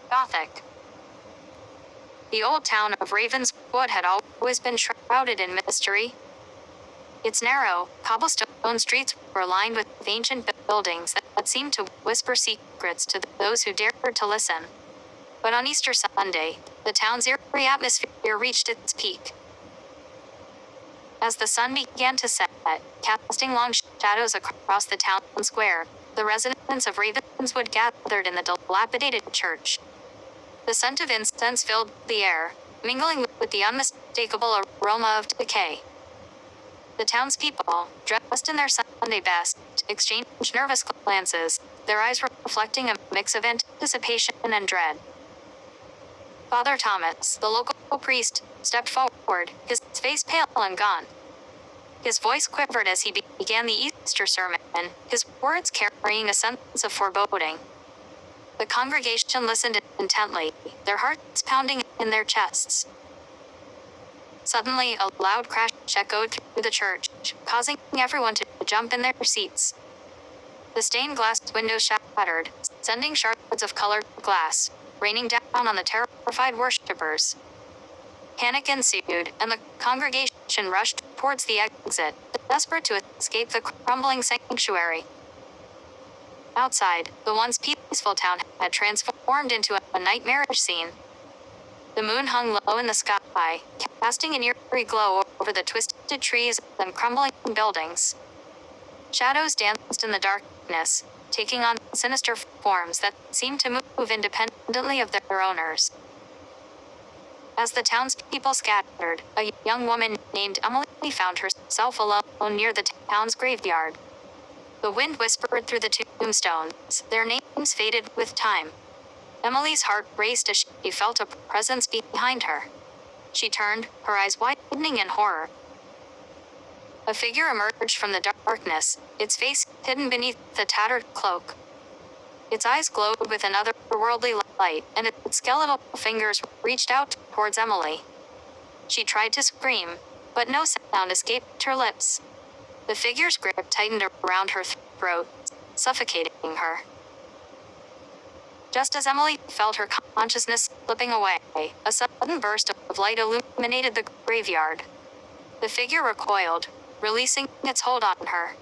Gothic. The old town of Ravenswood had always been shrouded in mystery. Its narrow, cobblestone streets were lined with ancient buildings that seemed to whisper secrets to those who dared to listen. But on Easter Sunday, the town's eerie atmosphere reached its peak. As the sun began to set, casting long shadows across the town square, the residents of Ravenswood gathered in the dilapidated church. The scent of incense filled the air, mingling with the unmistakable aroma of decay. The townspeople, dressed in their Sunday best, exchanged nervous glances, their eyes reflecting a mix of anticipation and dread. Father Thomas, the local priest, stepped forward, his face pale and gaunt. His voice quivered as he began the Easter sermon, his words carrying a sense of foreboding. The congregation listened intently, their hearts pounding in their chests. Suddenly, a loud crash echoed through the church, causing everyone to jump in their seats. The stained glass windows shattered, sending shards of colored glass raining down on the terrified worshippers. Panic ensued, and the congregation rushed towards the exit, desperate to escape the crumbling sanctuary. Outside, the once peaceful town had transformed into a nightmarish scene. The moon hung low in the sky, casting an eerie glow over the twisted trees and crumbling buildings. Shadows danced in the darkness, taking on sinister forms that seemed to move independently of their owners. As the townspeople scattered, a young woman named Emily found herself alone near the town's graveyard. The wind whispered through the tombstones, their names faded with time. Emily's heart raced as she felt a presence behind her. She turned, her eyes widening in horror. A figure emerged from the darkness, its face hidden beneath the tattered cloak. Its eyes glowed with an otherworldly light, and its skeletal fingers reached out towards Emily. She tried to scream, but no sound escaped her lips. The figure's grip tightened around her throat, suffocating her. Just as Emily felt her consciousness slipping away, a sudden burst of light illuminated the graveyard. The figure recoiled, releasing its hold on her.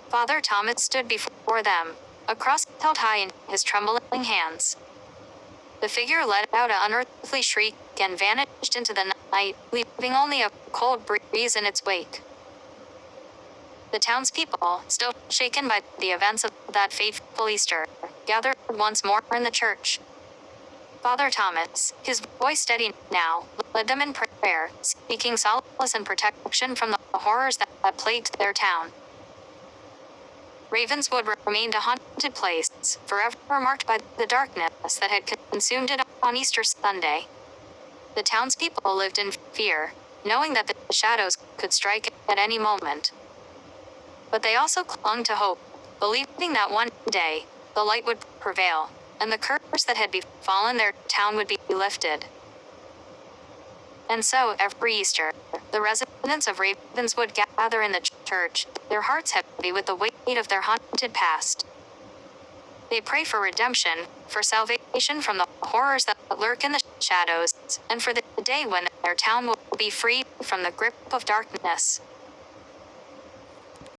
Father Thomas stood before them, a cross held high in his trembling hands. The figure let out an unearthly shriek and vanished into the night, leaving only a cold breeze in its wake. The townspeople, still shaken by the events of that fateful Easter, gathered once more in the church. Father Thomas, his voice steady now, led them in prayer, seeking solace and protection from the horrors that plagued their town. Ravenswood remained a haunted place, forever marked by the darkness that had consumed it on Easter Sunday. The townspeople lived in fear, knowing that the shadows could strike at any moment. But they also clung to hope, believing that one day, the light would prevail, and the curse that had befallen their town would be lifted. And so, every Easter, the residents of Ravenswood gather in the church, their hearts heavy with the weight of their haunted past. They pray for redemption, for salvation from the horrors that lurk in the shadows, and for the day when their town will be free from the grip of darkness.